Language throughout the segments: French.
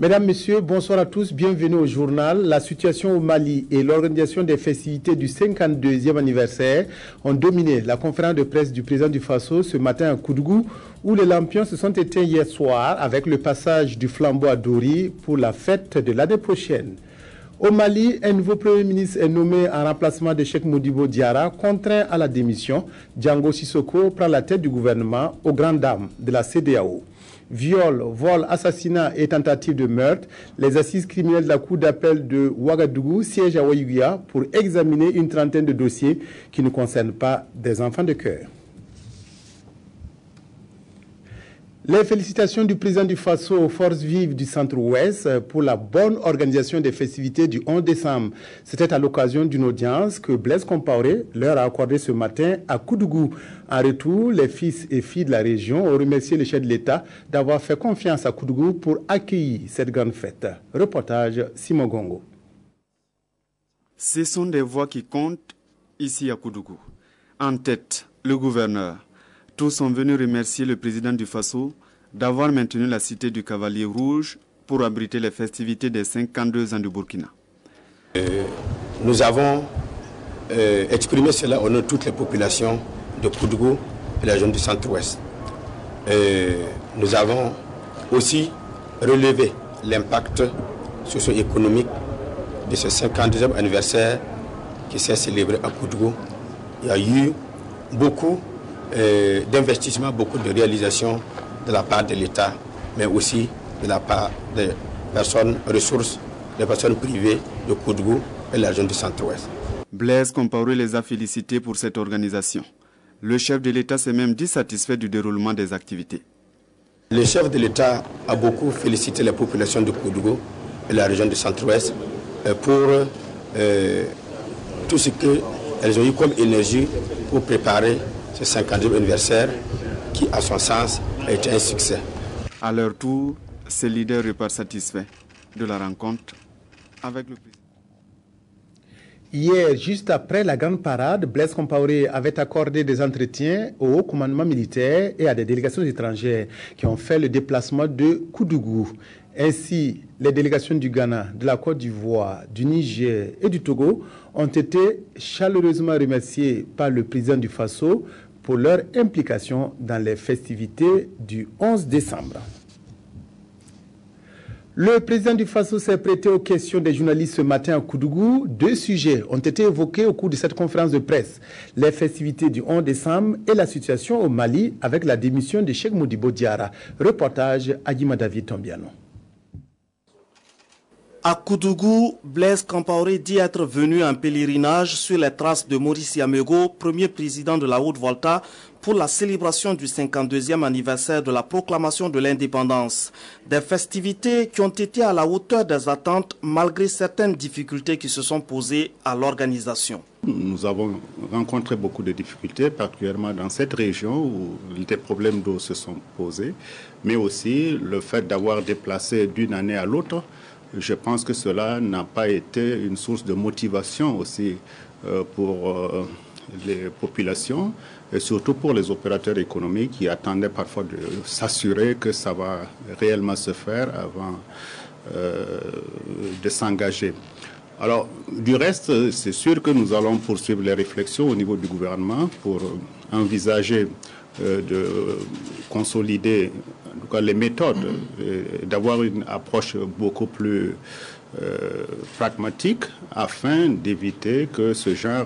Mesdames, Messieurs, bonsoir à tous, bienvenue au journal. La situation au Mali et l'organisation des festivités du 52e anniversaire ont dominé la conférence de presse du président du Faso ce matin à Koudougou, où les lampions se sont éteints hier soir avec le passage du flambeau à Dori pour la fête de l'année prochaine. Au Mali, un nouveau Premier ministre est nommé en remplacement de Cheikh Modibo Diarra, contraint à la démission. Django Sissoko prend la tête du gouvernement aux grandes dames de la CEDEAO. Viol, vol, assassinat et tentative de meurtre, les assises criminelles de la Cour d'appel de Ouagadougou siègent à Ouaïguia pour examiner une trentaine de dossiers qui ne concernent pas des enfants de cœur. Les félicitations du président du Faso aux forces vives du Centre-Ouest pour la bonne organisation des festivités du 11 décembre. C'était à l'occasion d'une audience que Blaise Compaoré leur a accordée ce matin à Koudougou. En retour, les fils et filles de la région ont remercié le chef de l'État d'avoir fait confiance à Koudougou pour accueillir cette grande fête. Reportage Simon Gongo. Ce sont des voix qui comptent ici à Koudougou. En tête, le gouverneur. Tous sont venus remercier le président du Faso d'avoir maintenu la cité du Cavalier Rouge pour abriter les festivités des 52 ans du Burkina. Nous avons exprimé cela au nom de toutes les populations de Koudougou et la région du Centre-Ouest. Nous avons aussi relevé l'impact socio-économique de ce 52e anniversaire qui s'est célébré à Koudougou. Il y a eu beaucoup d'investissement, beaucoup de réalisations de la part de l'État, mais aussi de la part des personnes ressources, des personnes privées de Koudougou et la région du Centre-Ouest. Blaise Compaoré les a félicités pour cette organisation. Le chef de l'État s'est même dit satisfait du déroulement des activités. Le chef de l'État a beaucoup félicité les populations de Koudougou et la région du Centre-Ouest pour tout ce qu'elles ont eu comme énergie pour préparer ce 50e anniversaire qui, à son sens, a été un succès. À leur tour, ces leaders repartent satisfaits de la rencontre avec le président. Hier, juste après la grande parade, Blaise Compaoré avait accordé des entretiens au haut commandement militaire et à des délégations étrangères qui ont fait le déplacement de Koudougou. Ainsi, les délégations du Ghana, de la Côte d'Ivoire, du Niger et du Togo ont été chaleureusement remerciés par le président du Faso pour leur implication dans les festivités du 11 décembre. Le président du Faso s'est prêté aux questions des journalistes ce matin à Koudougou. Deux sujets ont été évoqués au cours de cette conférence de presse. Les festivités du 11 décembre et la situation au Mali avec la démission de Cheikh Modibo Diarra. Reportage Agima David Tombiano. À Koudougou, Blaise Compaoré dit être venu en pèlerinage sur les traces de Maurice Yamego, premier président de la Haute-Volta, pour la célébration du 52e anniversaire de la proclamation de l'indépendance. Des festivités qui ont été à la hauteur des attentes malgré certaines difficultés qui se sont posées à l'organisation. Nous avons rencontré beaucoup de difficultés, particulièrement dans cette région où des problèmes d'eau se sont posés, mais aussi le fait d'avoir déplacé d'une année à l'autre. Je pense que cela n'a pas été une source de motivation aussi pour les populations et surtout pour les opérateurs économiques qui attendaient parfois de s'assurer que ça va réellement se faire avant de s'engager. Alors, du reste, c'est sûr que nous allons poursuivre les réflexions au niveau du gouvernement pour envisager de consolider en tout cas les méthodes, d'avoir une approche beaucoup plus pragmatique afin d'éviter que ce genre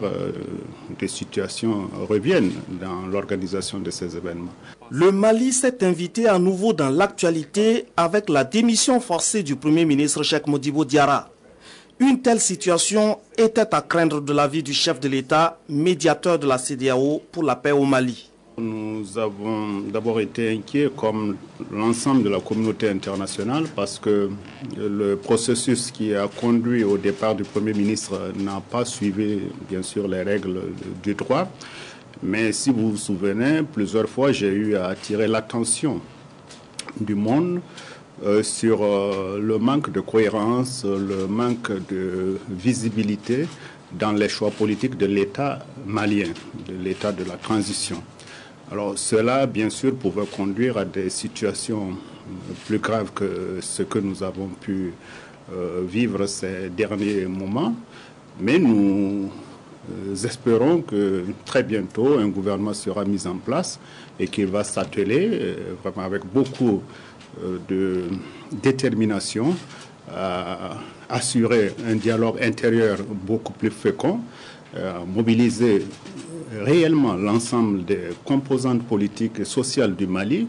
de situation revienne dans l'organisation de ces événements. Le Mali s'est invité à nouveau dans l'actualité avec la démission forcée du Premier ministre Cheikh Modibo Diarra. Une telle situation était à craindre de l'avis du chef de l'État, médiateur de la CEDEAO pour la paix au Mali. Nous avons d'abord été inquiets comme l'ensemble de la communauté internationale parce que le processus qui a conduit au départ du Premier ministre n'a pas suivi bien sûr les règles du droit. Mais si vous vous souvenez, plusieurs fois j'ai eu à attirer l'attention du monde sur le manque de cohérence, le manque de visibilité dans les choix politiques de l'État malien, de l'État de la transition. Alors cela, bien sûr, pouvait conduire à des situations plus grave que ce que nous avons pu vivre ces derniers moments. Mais nous espérons que très bientôt un gouvernement sera mis en place et qu'il va s'atteler vraiment avec beaucoup de détermination à assurer un dialogue intérieur beaucoup plus fécond, mobiliser réellement l'ensemble des composantes politiques et sociales du Mali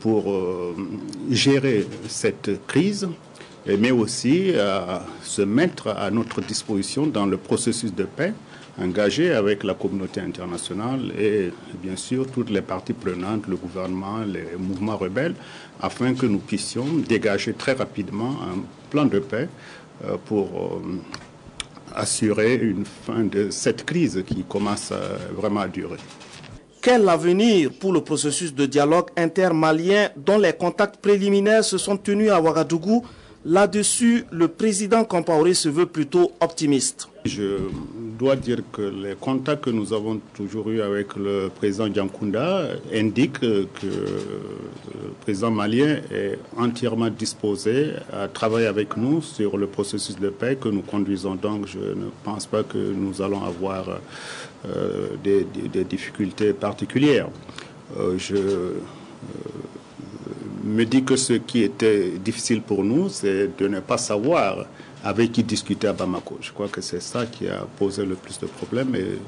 pour gérer cette crise, mais aussi se mettre à notre disposition dans le processus de paix engagé avec la communauté internationale et bien sûr toutes les parties prenantes, le gouvernement, les mouvements rebelles, afin que nous puissions dégager très rapidement un plan de paix pour assurer une fin de cette crise qui commence vraiment à durer. Quel avenir pour le processus de dialogue intermalien dont les contacts préliminaires se sont tenus à Ouagadougou? Là-dessus, le président Compaoré se veut plutôt optimiste. Je dois dire que les contacts que nous avons toujours eus avec le président Diankounda indiquent que le président malien est entièrement disposé à travailler avec nous sur le processus de paix que nous conduisons. Donc je ne pense pas que nous allons avoir des difficultés particulières. Me dit que ce qui était difficile pour nous, c'est de ne pas savoir avec qui discuter à Bamako. Je crois que c'est ça qui a posé le plus de problèmes et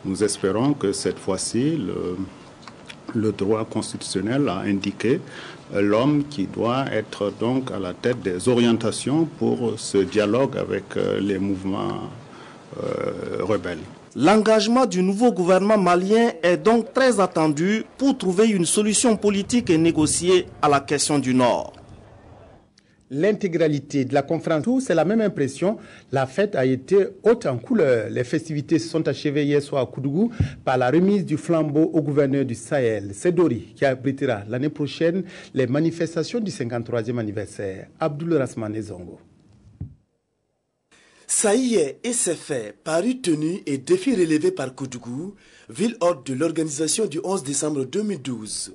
nous espérons que cette fois-ci, le droit constitutionnel a indiqué l'homme qui doit être donc à la tête des orientations pour ce dialogue avec les mouvements rebelles. L'engagement du nouveau gouvernement malien est donc très attendu pour trouver une solution politique et négocier à la question du Nord. L'intégralité de la conférence, c'est la même impression. La fête a été haute en couleur. Les festivités se sont achevées hier soir à Koudougou par la remise du flambeau au gouverneur du Sahel. C'est Dori qui abritera l'année prochaine les manifestations du 53e anniversaire. Abdoul Rasmane Zongo. Ça y est, et c'est fait. Paris tenu et défi relevé par Koudougou, ville hôte de l'organisation du 11 décembre 2012.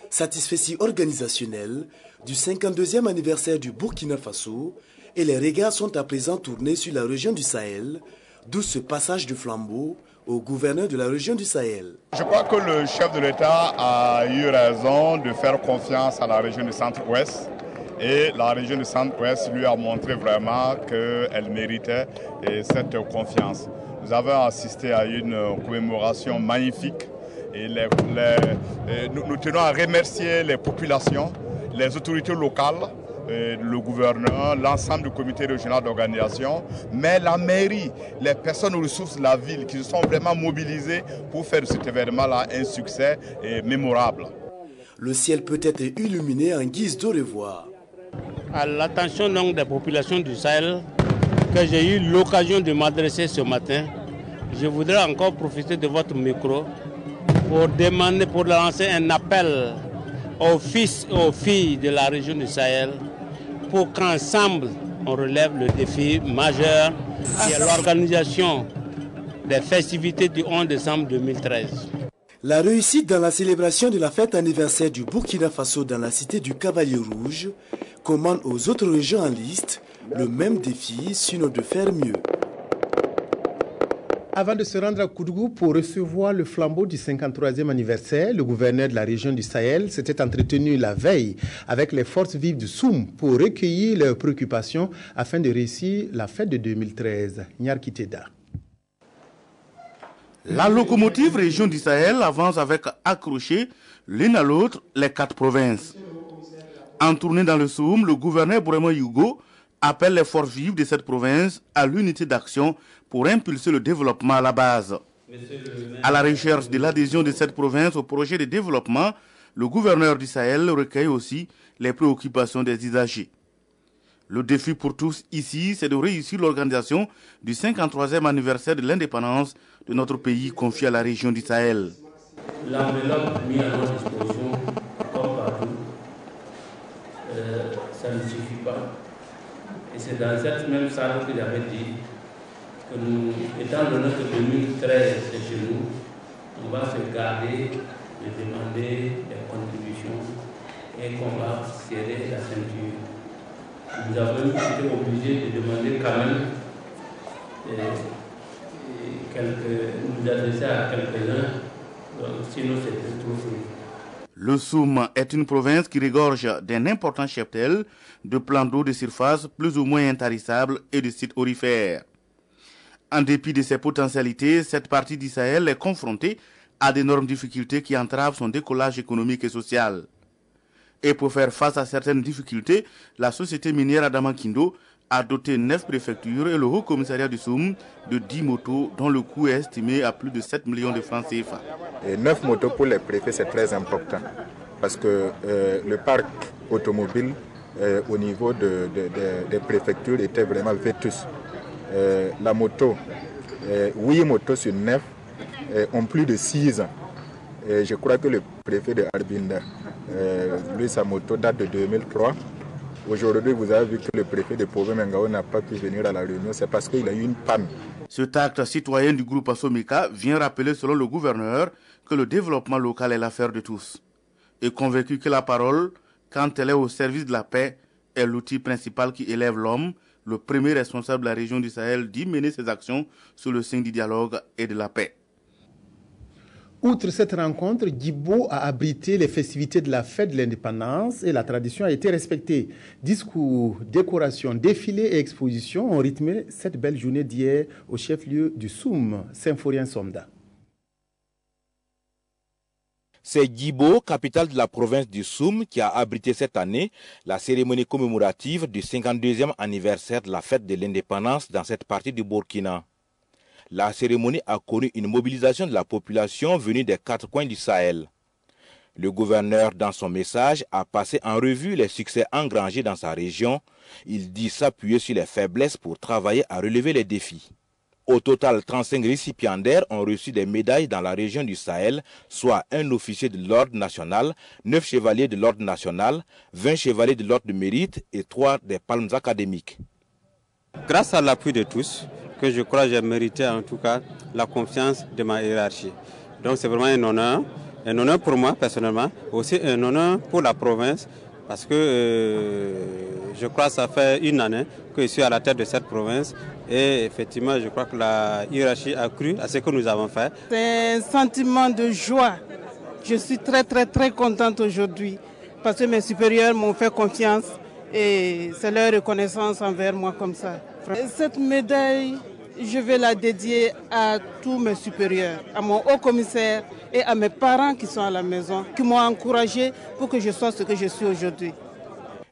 Satisfecit organisationnel du 52e anniversaire du Burkina Faso et les regards sont à présent tournés sur la région du Sahel, d'où ce passage du flambeau au gouverneur de la région du Sahel. Je crois que le chef de l'État a eu raison de faire confiance à la région du Centre-Ouest. Et la région du Centre-Ouest lui a montré vraiment qu'elle méritait cette confiance. Nous avons assisté à une commémoration magnifique et nous tenons à remercier les populations, les autorités locales, le gouverneur, l'ensemble du comité régional d'organisation, mais la mairie, les personnes aux ressources de la ville qui se sont vraiment mobilisées pour faire de cet événement-là un succès mémorable. Le ciel peut être illuminé en guise de revoir. À l'attention donc des populations du Sahel que j'ai eu l'occasion de m'adresser ce matin, je voudrais encore profiter de votre micro pour lancer un appel aux fils et aux filles de la région du Sahel pour qu'ensemble on relève le défi majeur qui est l'organisation des festivités du 11 décembre 2013. La réussite dans la célébration de la fête anniversaire du Burkina Faso dans la cité du Cavalier Rouge commande aux autres régions en liste le même défi, sinon de faire mieux. Avant de se rendre à Koudougou pour recevoir le flambeau du 53e anniversaire, le gouverneur de la région du Sahel s'était entretenu la veille avec les forces vives du Soum pour recueillir leurs préoccupations afin de réussir la fête de 2013. Nyarkiteda. La locomotive région du Sahel avance avec accroché l'une à l'autre les 4 provinces. En tournée dans le Soum, le gouverneur Bourema Yougo appelle les forces vives de cette province à l'unité d'action pour impulser le développement à la base. À la recherche de l'adhésion de cette province au projet de développement, le gouverneur du Sahel recueille aussi les préoccupations des usagers. Le défi pour tous ici, c'est de réussir l'organisation du 53e anniversaire de l'indépendance de notre pays confié à la région du Sahel. L'enveloppe mise à notre disposition, comme partout, ça ne suffit pas. Et c'est dans cette même salle que j'avais dit que nous, étant donné que 2013 c'est chez nous, on va se garder de demander des contributions et qu'on va serrer la ceinture. Nous avons été obligés de demander quand même nous adresser à quelques-uns, sinon c'était trop fou. Le Soum est une province qui regorge d'un important cheptel de plans d'eau de surface plus ou moins intarissables et de sites aurifères. En dépit de ses potentialités, cette partie du Sahel est confrontée à d'énormes difficultés qui entravent son décollage économique et social. Et pour faire face à certaines difficultés, la société minière Adamankindo a doté 9 préfectures et le Haut Commissariat du Soum de 10 motos dont le coût est estimé à plus de 7 millions de francs CFA. Et 9 motos pour les préfets, c'est très important parce que le parc automobile au niveau des préfectures était vraiment vétus. La moto, 8 motos sur 9 ont plus de 6 ans. Et je crois que le préfet de Arbinda, lui, sa moto date de 2003. Aujourd'hui, vous avez vu que le préfet de Pové-Mengao n'a pas pu venir à la réunion, c'est parce qu'il a eu une panne. Cet acte citoyen du groupe Assomika vient rappeler, selon le gouverneur, que le développement local est l'affaire de tous. Et convaincu que la parole, quand elle est au service de la paix, est l'outil principal qui élève l'homme, le premier responsable de la région du Sahel dit mener ses actions sous le signe du dialogue et de la paix. Outre cette rencontre, Djibo a abrité les festivités de la fête de l'indépendance et la tradition a été respectée. Discours, décorations, défilés et expositions ont rythmé cette belle journée d'hier au chef-lieu du Soum, Symphorien-Somda. C'est Djibo, capitale de la province du Soum, qui a abrité cette année la cérémonie commémorative du 52e anniversaire de la fête de l'indépendance dans cette partie du Burkina. La cérémonie a connu une mobilisation de la population venue des 4 coins du Sahel. Le gouverneur, dans son message, a passé en revue les succès engrangés dans sa région. Il dit s'appuyer sur les faiblesses pour travailler à relever les défis. Au total, 35 récipiendaires ont reçu des médailles dans la région du Sahel, soit un officier de l'ordre national, 9 chevaliers de l'ordre national, 20 chevaliers de l'ordre de mérite et 3 des palmes académiques. Grâce à l'appui de tous, que je crois j'ai mérité en tout cas la confiance de ma hiérarchie. Donc c'est vraiment un honneur pour moi personnellement, aussi un honneur pour la province, parce que je crois que ça fait une année que je suis à la tête de cette province et effectivement je crois que la hiérarchie a cru à ce que nous avons fait. C'est un sentiment de joie. Je suis très contente aujourd'hui parce que mes supérieurs m'ont fait confiance et c'est leur reconnaissance envers moi comme ça. Cette médaille, je vais la dédier à tous mes supérieurs, à mon haut commissaire et à mes parents qui sont à la maison, qui m'ont encouragé pour que je sois ce que je suis aujourd'hui.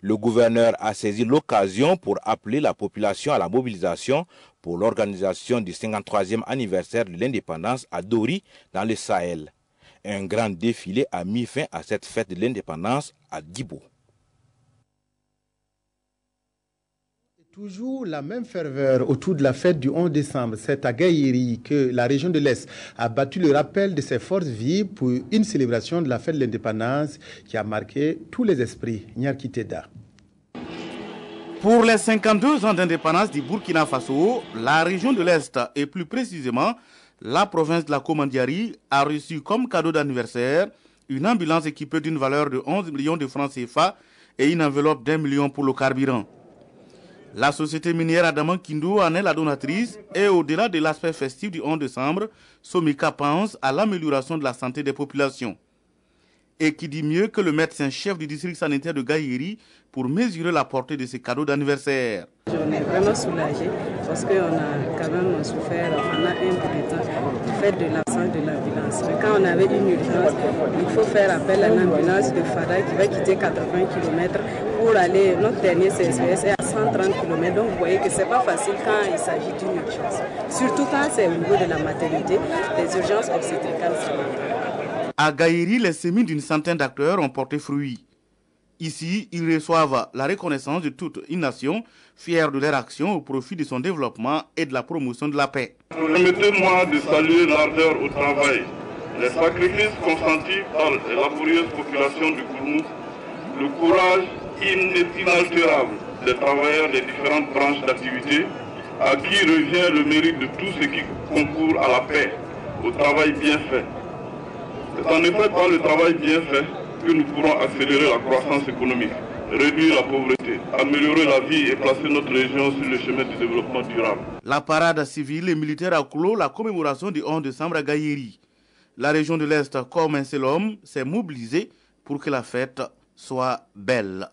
Le gouverneur a saisi l'occasion pour appeler la population à la mobilisation pour l'organisation du 53e anniversaire de l'indépendance à Dori, dans le Sahel. Un grand défilé a mis fin à cette fête de l'indépendance à Djibo. Toujours la même ferveur autour de la fête du 11 décembre. C'est à Gaïri que la région de l'Est a battu le rappel de ses forces vives pour une célébration de la fête de l'indépendance qui a marqué tous les esprits. Nyarkiteda. Pour les 52 ans d'indépendance du Burkina Faso, la région de l'Est et plus précisément la province de la Komandiari a reçu comme cadeau d'anniversaire une ambulance équipée d'une valeur de 11 millions de francs CFA et une enveloppe d'1 million pour le carburant. La société minière Adamankindo en est la donatrice et au-delà de l'aspect festif du 11 décembre, Somika pense à l'amélioration de la santé des populations. Et qui dit mieux que le médecin-chef du district sanitaire de Gaïri pour mesurer la portée de ces cadeaux d'anniversaire. On est vraiment soulagé parce qu'on a quand même souffert pendant un peu de temps du fait de l'absence de l'ambulance. Mais quand on avait une urgence, il faut faire appel à l'ambulance de Fada qui va quitter 80 km pour aller, notre dernier CSPS est à 130 km. Donc vous voyez que ce n'est pas facile quand il s'agit d'une urgence. Surtout quand c'est au niveau de la maternité, les urgences obstétricales sont là. À Gaïri, les semis d'une centaine d'acteurs ont porté fruit. Ici, ils reçoivent la reconnaissance de toute une nation, fière de leur action au profit de son développement et de la promotion de la paix. Permettez-moi de saluer l'ardeur au travail, les sacrifices consentis par la laborieuse population du Gourmou, le courage inaltérable des travailleurs des différentes branches d'activité, à qui revient le mérite de tout ce qui concourt à la paix, au travail bien fait. C'est en effet par le travail bien fait que nous pourrons accélérer la croissance économique, réduire la pauvreté, améliorer la vie et placer notre région sur le chemin du développement durable. La parade civile et militaire a clos la commémoration du 11 décembre à Gaïeri. La région de l'Est, comme un seul homme, s'est mobilisée pour que la fête soit belle.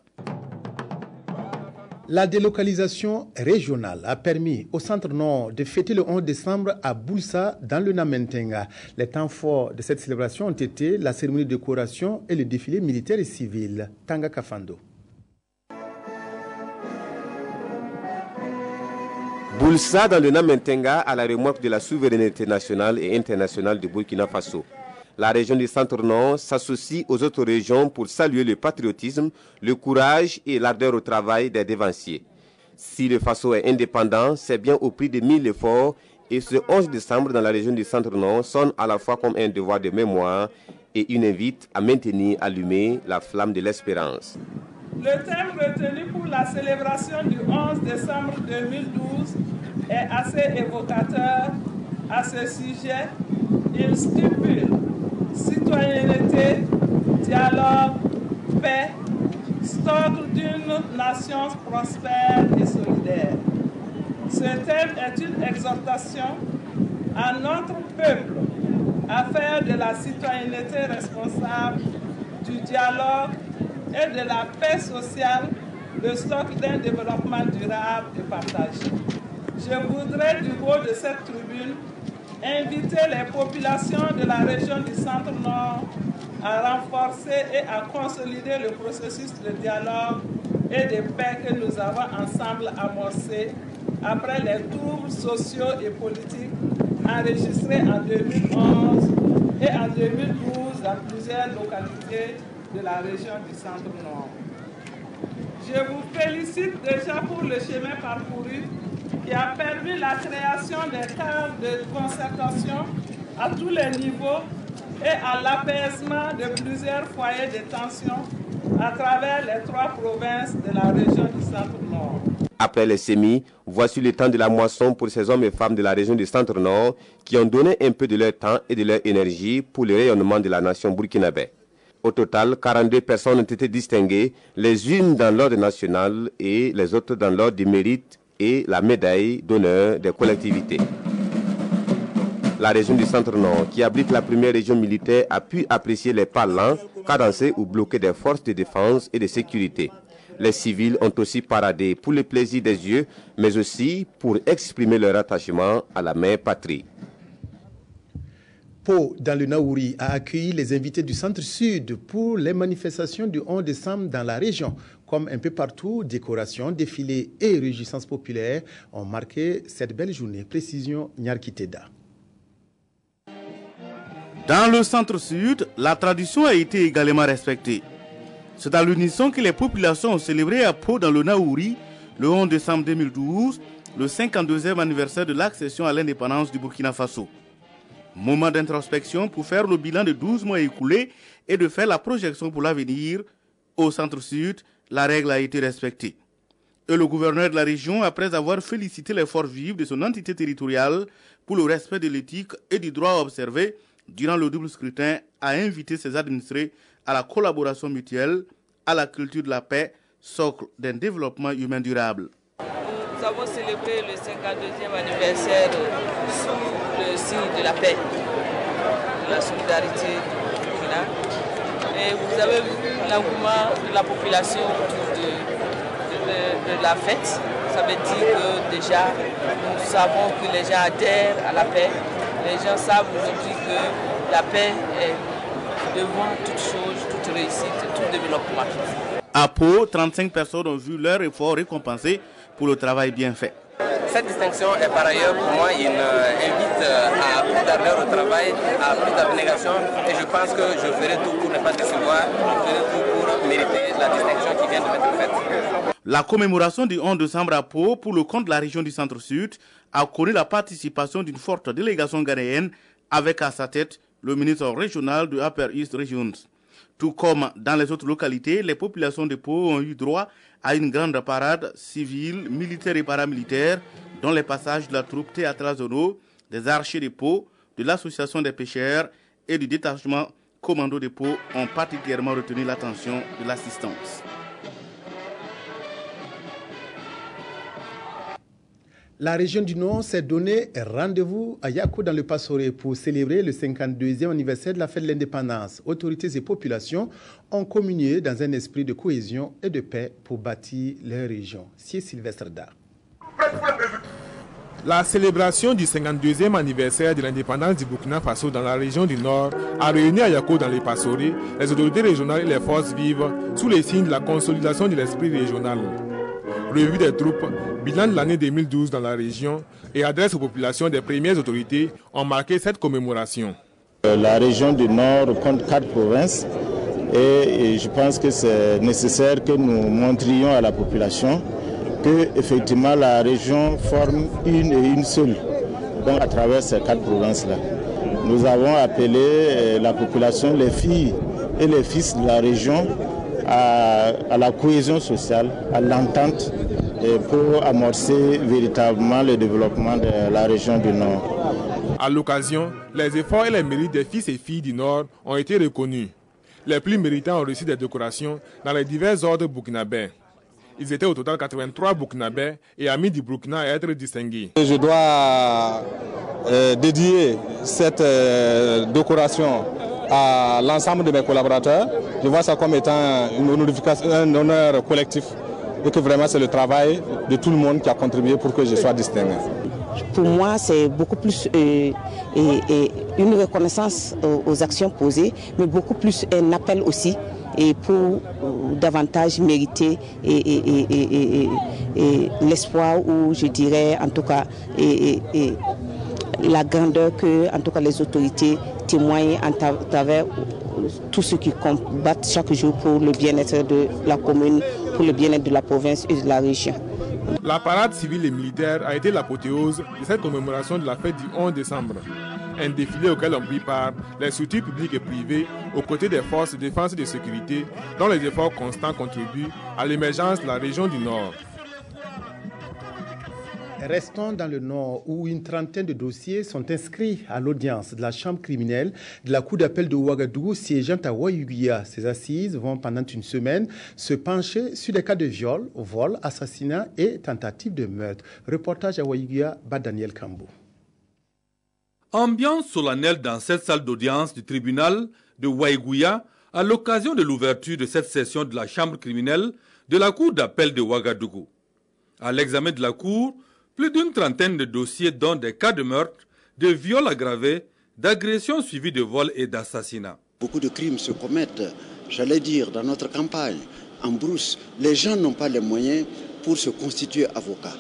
La délocalisation régionale a permis au Centre Nord de fêter le 11 décembre à Boulsa, dans le Namentenga. Les temps forts de cette célébration ont été la cérémonie de décoration et le défilé militaire et civil. Tanga Kafando. Boulsa, dans le Namentenga, à la remorque de la souveraineté nationale et internationale du Burkina Faso. La région du Centre-Nord s'associe aux autres régions pour saluer le patriotisme, le courage et l'ardeur au travail des dévanciers. Si le Faso est indépendant, c'est bien au prix de 1000 efforts et ce 11 décembre dans la région du Centre-Nord sonne à la fois comme un devoir de mémoire et une invite à maintenir allumée la flamme de l'espérance. Le thème retenu pour la célébration du 11 décembre 2012 est assez évocateur à ce sujet. Il stipule citoyenneté, dialogue, paix, socle d'une nation prospère et solidaire. Ce thème est une exhortation à notre peuple à faire de la citoyenneté responsable, du dialogue et de la paix sociale le socle d'un développement durable et partagé. Je voudrais du haut de cette tribune inviter les populations de la région du Centre-Nord à renforcer et à consolider le processus de dialogue et de paix que nous avons ensemble amorcé après les troubles sociaux et politiques enregistrés en 2011 et en 2012 dans plusieurs localités de la région du Centre-Nord. Je vous félicite déjà pour le chemin parcouru qui a permis la création des cadres de concertation à tous les niveaux et à l'apaisement de plusieurs foyers de tension à travers les 3 provinces de la région du Centre-Nord. Après les semis, voici le temps de la moisson pour ces hommes et femmes de la région du Centre-Nord qui ont donné un peu de leur temps et de leur énergie pour le rayonnement de la nation burkinabé. Au total, 42 personnes ont été distinguées, les unes dans l'ordre national et les autres dans l'ordre du mérite et la médaille d'honneur des collectivités. La région du Centre-Nord, qui abrite la première région militaire, a pu apprécier les pas lents, cadencés ou bloqués des forces de défense et de sécurité. Les civils ont aussi paradé pour le plaisir des yeux, mais aussi pour exprimer leur attachement à la mère patrie. Pau, dans le Naouri, a accueilli les invités du Centre-Sud pour les manifestations du 11 décembre dans la région. Comme un peu partout, décorations, défilés et réjouissances populaires ont marqué cette belle journée. Précision, Nyarkiteda. Dans le Centre-Sud, la tradition a été également respectée. C'est à l'unisson que les populations ont célébré à Pau, dans le Naouri, le 11 décembre 2012, le 52e anniversaire de l'accession à l'indépendance du Burkina Faso. Moment d'introspection pour faire le bilan de 12 mois écoulés et de faire la projection pour l'avenir. Au Centre-Sud, la règle a été respectée. Et le gouverneur de la région, après avoir félicité les forces vives de son entité territoriale pour le respect de l'éthique et du droit observé durant le double scrutin, a invité ses administrés à la collaboration mutuelle, à la culture de la paix, socle d'un développement humain durable. Nous avons célébré le 52e anniversaire sous le signe de la paix, de la solidarité du Burkina. Et vous avez vu l'engouement de la population autour de la fête. Ça veut dire que déjà, nous savons que les gens adhèrent à la paix. Les gens savent aujourd'hui que la paix est devant toute chose, toute réussite, tout développement. À Pau, 35 personnes ont vu leur effort récompensé pour le travail bien fait. Cette distinction est par ailleurs pour moi une invite à plus d'ardeur au travail, à plus d'abnégation et je pense que je ferai tout pour ne pas décevoir, je ferai tout pour mériter la distinction qui vient de m'être faite. La commémoration du 11 décembre à Pau pour le compte de la région du Centre-Sud a connu la participation d'une forte délégation ghanéenne avec à sa tête le ministre régional de Upper East Regions. Tout comme dans les autres localités, les populations de Pau ont eu droit à une grande parade civile, militaire et paramilitaire, dont les passages de la troupe théâtrale zonaux, des archers de Pau, de l'association des pêcheurs et du détachement commandos de peau ont particulièrement retenu l'attention de l'assistance. La région du Nord s'est donné rendez-vous à Yako dans le Passoré pour célébrer le 52e anniversaire de la fête de l'indépendance. Autorités et populations ont communié dans un esprit de cohésion et de paix pour bâtir leur région. C'est Sylvestre Dar. La célébration du 52e anniversaire de l'indépendance du Burkina Faso dans la région du Nord a réuni à Yako dans les Passoré les autorités régionales et les forces vives sous les signes de la consolidation de l'esprit régional. Revue des troupes, bilan de l'année 2012 dans la région et adresse aux populations des premières autorités ont marqué cette commémoration. La région du Nord compte 4 provinces et je pense que c'est nécessaire que nous montrions à la population que effectivement la région forme une et une seule, donc à travers ces 4 provinces-là. Nous avons appelé la population, les filles et les fils de la région à la cohésion sociale, à l'entente pour amorcer véritablement le développement de la région du Nord. À l'occasion, les efforts et les mérites des fils et filles du Nord ont été reconnus. Les plus méritants ont reçu des décorations dans les divers ordres burkinabés. Ils étaient au total 83 burkinabés et amis du Burkina à être distingués. Je dois dédier cette décoration à l'ensemble de mes collaborateurs. Je vois ça comme étant un honneur collectif et que vraiment c'est le travail de tout le monde qui a contribué pour que je sois distingué. Pour moi, c'est beaucoup plus une reconnaissance aux actions posées, mais beaucoup plus un appel aussi et pour davantage mériter l'espoir ou je dirais en tout cas la grandeur que en tout cas les autorités témoignent à travers tous ceux qui combattent chaque jour pour le bien-être de la commune, pour le bien-être de la province et de la région. La parade civile et militaire a été l'apothéose de cette commémoration de la fête du 11 décembre. Un défilé auquel ont pris part les structures publiques et privées aux côtés des forces de défense et de sécurité dont les efforts constants contribuent à l'émergence de la région du Nord. Restons dans le Nord où une trentaine de dossiers sont inscrits à l'audience de la chambre criminelle de la cour d'appel de Ouagadougou siégeant à Ouayouguia. Ces assises vont pendant une semaine se pencher sur des cas de viol, vol, assassinat et tentative de meurtre. Reportage à Ouayouguia, Daniel Kambo. Ambiance solennelle dans cette salle d'audience du tribunal de Ouayouguia à l'occasion de l'ouverture de cette session de la chambre criminelle de la cour d'appel de Ouagadougou. À l'examen de la cour, plus d'une trentaine de dossiers dont des cas de meurtre, de viols aggravés, d'agressions suivies de vols et d'assassinats. Beaucoup de crimes se commettent, j'allais dire, dans notre campagne, en brousse. Les gens n'ont pas les moyens pour se constituer avocat.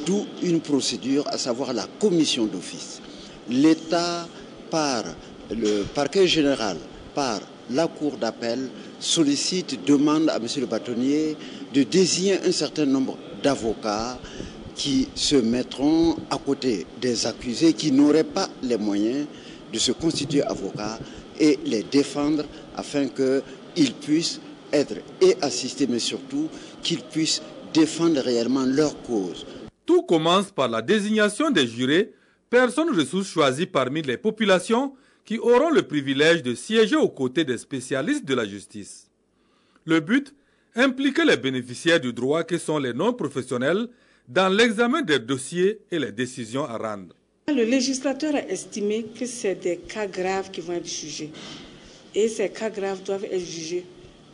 D'où une procédure, à savoir la commission d'office. L'État, par le parquet général, par la cour d'appel, sollicite, demande à M. le bâtonnier de désigner un certain nombre d'avocats qui se mettront à côté des accusés qui n'auraient pas les moyens de se constituer avocats et les défendre afin qu'ils puissent être et assistés, mais surtout qu'ils puissent défendre réellement leur cause. Tout commence par la désignation des jurés, personnes ressources choisies parmi les populations qui auront le privilège de siéger aux côtés des spécialistes de la justice. Le but, impliquer les bénéficiaires du droit que sont les non-professionnels dans l'examen des dossiers et les décisions à rendre. Le législateur a estimé que c'est des cas graves qui vont être jugés. Et ces cas graves doivent être jugés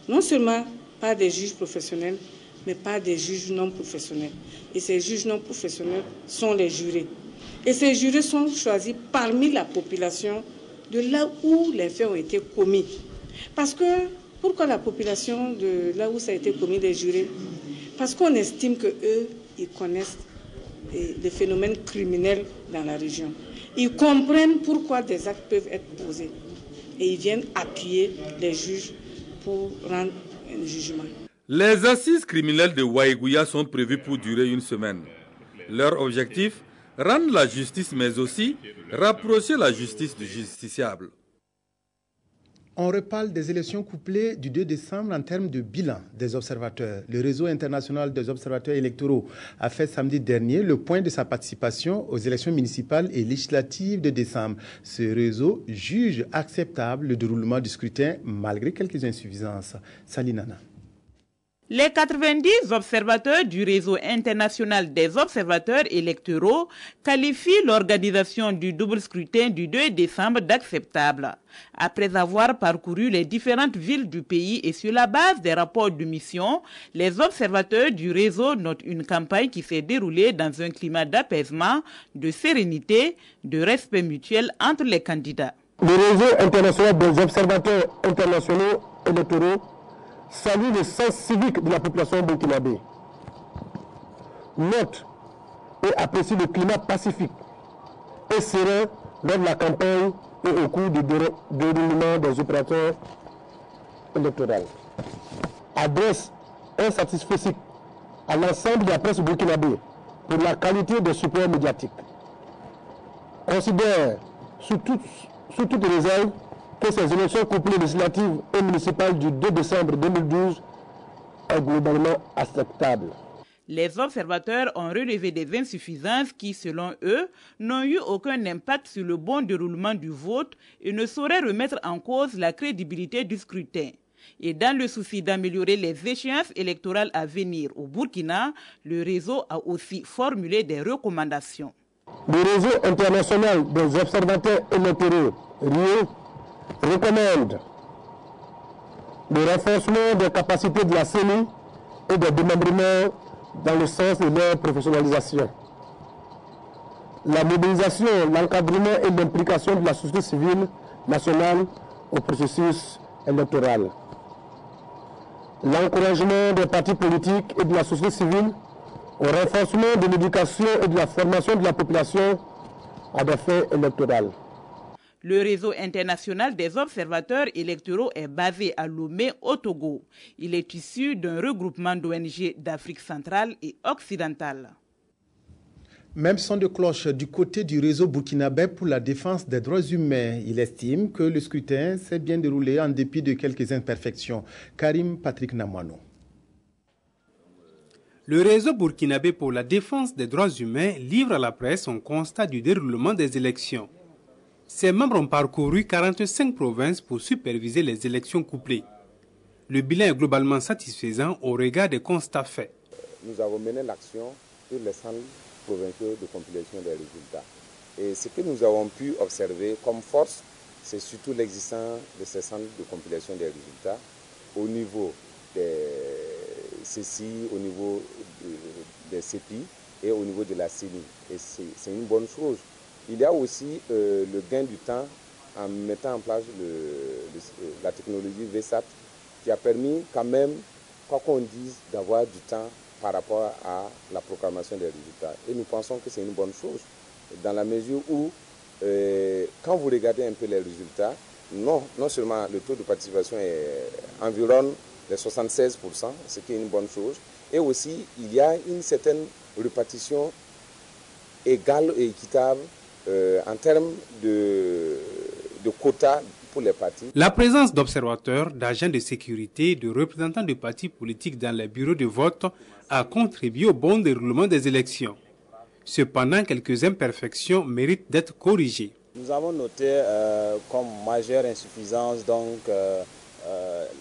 non seulement par des juges professionnels, mais par des juges non professionnels. Et ces juges non professionnels sont les jurés. Et ces jurés sont choisis parmi la population de là où les faits ont été commis. Parce que, pourquoi la population de là où ça a été commis des jurés? Parce qu'on estime qu'eux, ils connaissent les phénomènes criminels dans la région. Ils comprennent pourquoi des actes peuvent être posés. Et ils viennent appuyer les juges pour rendre un jugement. Les assises criminelles de Ouayouguia sont prévues pour durer une semaine. Leur objectif, rendre la justice mais aussi rapprocher la justice du justiciable. On reparle des élections couplées du 2 décembre en termes de bilan des observateurs. Le réseau international des observateurs électoraux a fait samedi dernier le point de sa participation aux élections municipales et législatives de décembre. Ce réseau juge acceptable le déroulement du scrutin malgré quelques insuffisances. Salinana. Les 90 observateurs du réseau international des observateurs électoraux qualifient l'organisation du double scrutin du 2 décembre d'acceptable. Après avoir parcouru les différentes villes du pays et sur la base des rapports de mission, les observateurs du réseau notent une campagne qui s'est déroulée dans un climat d'apaisement, de sérénité, de respect mutuel entre les candidats. Le réseau international des observateurs internationaux électoraux salue le sens civique de la population burkinabé, note et apprécie le climat pacifique et serein lors de la campagne et au cours du déroulement des opérateurs électoraux. Adresse un satisfecit à l'ensemble de la presse burkinabé pour la qualité des supports médiatiques. Considère sous toutes les réserves que ces élections couplées législatives et municipales du 2 décembre 2012 est globalement acceptable. Les observateurs ont relevé des insuffisances qui, selon eux, n'ont eu aucun impact sur le bon déroulement du vote et ne sauraient remettre en cause la crédibilité du scrutin. Et dans le souci d'améliorer les échéances électorales à venir au Burkina, le réseau a aussi formulé des recommandations. Le réseau international des observateurs électoraux, RIO, recommande le renforcement des capacités de la CENI et des démembrements dans le sens de leur professionnalisation. La mobilisation, l'encadrement et l'implication de la société civile nationale au processus électoral. L'encouragement des partis politiques et de la société civile au renforcement de l'éducation et de la formation de la population à des fins électorales. Le réseau international des observateurs électoraux est basé à Lomé, au Togo. Il est issu d'un regroupement d'ONG d'Afrique centrale et occidentale. Même son de cloche du côté du réseau burkinabé pour la défense des droits humains. Il estime que le scrutin s'est bien déroulé en dépit de quelques imperfections. Karim Patrick Namwano. Le réseau burkinabé pour la défense des droits humains livre à la presse son constat du déroulement des élections. Ses membres ont parcouru 45 provinces pour superviser les élections couplées. Le bilan est globalement satisfaisant au regard des constats faits. Nous avons mené l'action sur les centres provinciaux de compilation des résultats. Et ce que nous avons pu observer comme force, c'est surtout l'existence de ces centres de compilation des résultats au niveau des CECI, au niveau des CEPI et au niveau de la CENI. Et c'est une bonne chose. Il y a aussi le gain du temps en mettant en place la technologie VSAT qui a permis quand même, quoi qu'on dise, d'avoir du temps par rapport à la proclamation des résultats. Et nous pensons que c'est une bonne chose, dans la mesure où, quand vous regardez un peu les résultats, non seulement le taux de participation environne les 76%, ce qui est une bonne chose, et aussi il y a une certaine répartition égale et équitable en termes de quotas pour les partis. La présence d'observateurs, d'agents de sécurité, de représentants de partis politiques dans les bureaux de vote a contribué au bon déroulement des élections. Cependant, quelques imperfections méritent d'être corrigées. Nous avons noté comme majeure insuffisance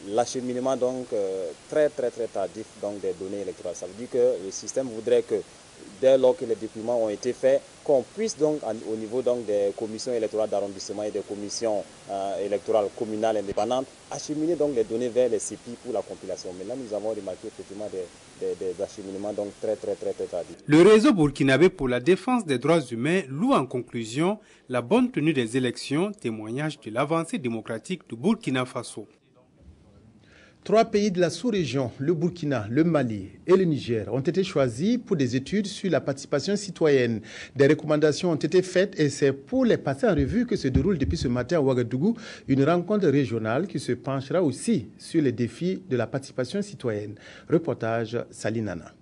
l'acheminement très tardif des données électorales. Ça veut dire que le système voudrait que dès lors que les documents ont été faits, qu'on puisse donc au niveau des commissions électorales d'arrondissement et des commissions électorales communales indépendantes acheminer donc les données vers les CEPI pour la compilation. Mais là, nous avons remarqué effectivement des acheminements très tardifs. Le réseau burkinabé pour la défense des droits humains loue en conclusion la bonne tenue des élections, témoignage de l'avancée démocratique du Burkina Faso. 3 pays de la sous-région, le Burkina, le Mali et le Niger, ont été choisis pour des études sur la participation citoyenne. Des recommandations ont été faites et c'est pour les passer en revue que se déroule depuis ce matin à Ouagadougou une rencontre régionale qui se penchera aussi sur les défis de la participation citoyenne. Reportage Salinana.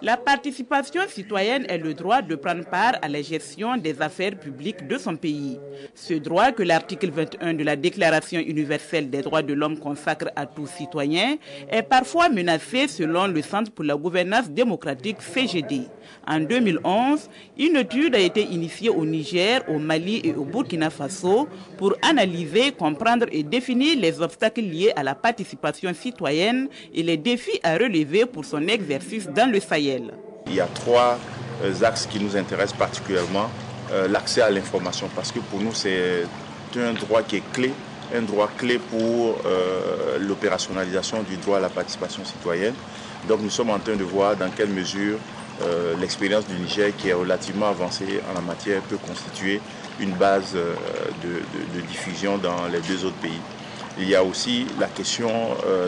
La participation citoyenne est le droit de prendre part à la gestion des affaires publiques de son pays. Ce droit que l'article 21 de la Déclaration universelle des droits de l'homme consacre à tout citoyen est parfois menacé selon le Centre pour la gouvernance démocratique CGD. En 2011, une étude a été initiée au Niger, au Mali et au Burkina Faso pour analyser, comprendre et définir les obstacles liés à la participation citoyenne et les défis à relever pour son exercice dans le Sahel. Il y a trois axes qui nous intéressent particulièrement. L'accès à l'information, parce que pour nous c'est un droit qui est clé, un droit clé pour l'opérationnalisation du droit à la participation citoyenne. Donc nous sommes en train de voir dans quelle mesure l'expérience du Niger, qui est relativement avancée en la matière, peut constituer une base de diffusion dans les deux autres pays. Il y a aussi la question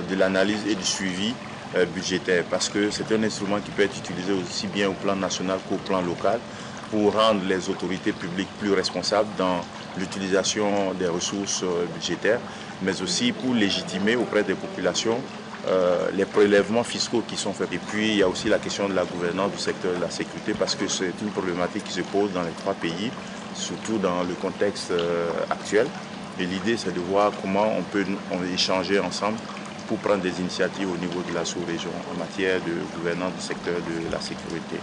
de l'analyse et du suivi budgétaire, parce que c'est un instrument qui peut être utilisé aussi bien au plan national qu'au plan local pour rendre les autorités publiques plus responsables dans l'utilisation des ressources budgétaires, mais aussi pour légitimer auprès des populations les prélèvements fiscaux qui sont faits. Et puis il y a aussi la question de la gouvernance du secteur de la sécurité, parce que c'est une problématique qui se pose dans les trois pays, surtout dans le contexte actuel. Et l'idée, c'est de voir comment on peut échanger ensemble pour prendre des initiatives au niveau de la sous-région en matière de gouvernance du secteur de la sécurité.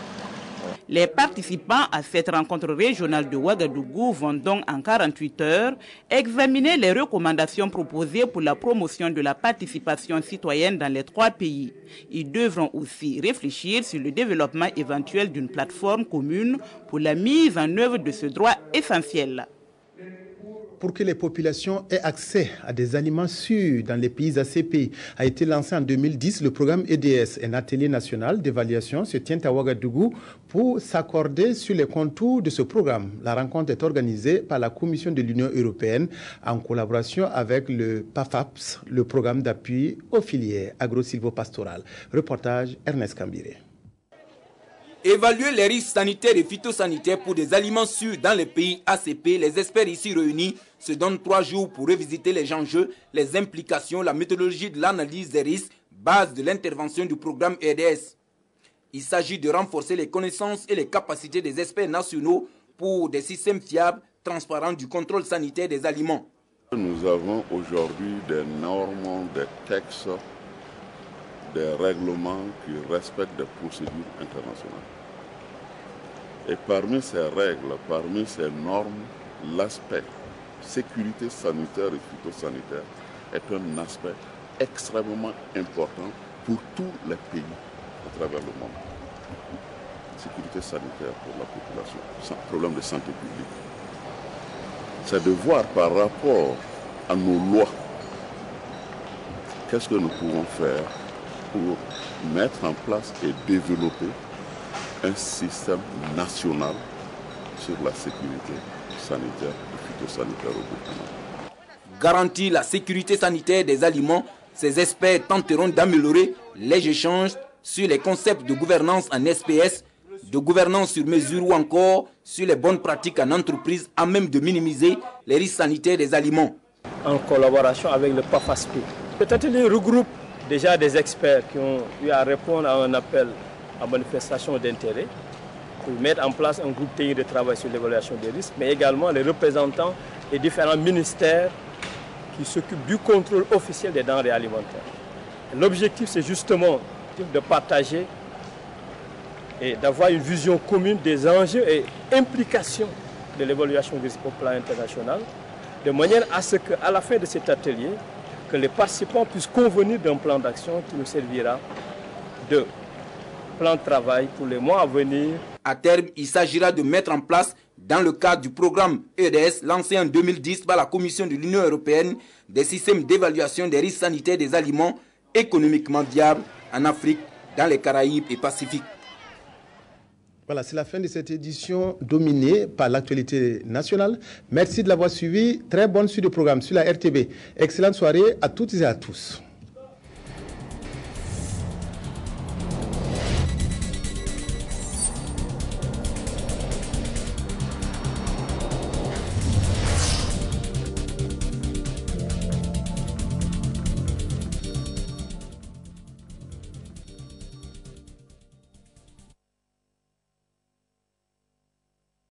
Les participants à cette rencontre régionale de Ouagadougou vont donc en 48 heures examiner les recommandations proposées pour la promotion de la participation citoyenne dans les trois pays. Ils devront aussi réfléchir sur le développement éventuel d'une plateforme commune pour la mise en œuvre de ce droit essentiel. Pour que les populations aient accès à des aliments sûrs dans les pays ACP, a été lancé en 2010 le programme EDS. Un atelier national d'évaluation se tient à Ouagadougou pour s'accorder sur les contours de ce programme. La rencontre est organisée par la Commission de l'Union européenne en collaboration avec le PAFAPS, le programme d'appui aux filières agro-silvopastorales. Reportage Ernest Kambiré. Évaluer les risques sanitaires et phytosanitaires pour des aliments sûrs dans les pays ACP, les experts ici réunis se donnent 3 jours pour revisiter les enjeux, les implications, la méthodologie de l'analyse des risques, base de l'intervention du programme EDS. Il s'agit de renforcer les connaissances et les capacités des experts nationaux pour des systèmes fiables, transparents du contrôle sanitaire des aliments. Nous avons aujourd'hui des normes, des textes, des règlements qui respectent des procédures internationales. Et parmi ces règles, parmi ces normes, l'aspect sécurité sanitaire et phytosanitaire est un aspect extrêmement important pour tous les pays à travers le monde. Sécurité sanitaire pour la population, problème de santé publique. C'est de voir par rapport à nos lois, qu'est-ce que nous pouvons faire pour mettre en place et développer un système national sur la sécurité sanitaire et phytosanitaire au Burkina. Garantir la sécurité sanitaire des aliments, ces experts tenteront d'améliorer les échanges sur les concepts de gouvernance en SPS, de gouvernance sur mesure ou encore sur les bonnes pratiques en entreprise à même de minimiser les risques sanitaires des aliments. En collaboration avec le PAFASP, cet atelier regroupe déjà des experts qui ont eu à répondre à un appel à manifestation d'intérêt pour mettre en place un groupe technique de travail sur l'évaluation des risques, mais également les représentants des différents ministères qui s'occupent du contrôle officiel des denrées alimentaires. L'objectif, c'est justement de partager et d'avoir une vision commune des enjeux et implications de l'évaluation des risques au plan international, de manière à ce qu'à la fin de cet atelier, que les participants puissent convenir d'un plan d'action qui nous servira de plan de travail pour les mois à venir. À terme, il s'agira de mettre en place, dans le cadre du programme EDS lancé en 2010 par la Commission de l'Union européenne, des systèmes d'évaluation des risques sanitaires des aliments économiquement viables en Afrique, dans les Caraïbes et Pacifique. Voilà, c'est la fin de cette édition dominée par l'actualité nationale. Merci de l'avoir suivi. Très bonne suite de programme sur la RTB. Excellente soirée à toutes et à tous.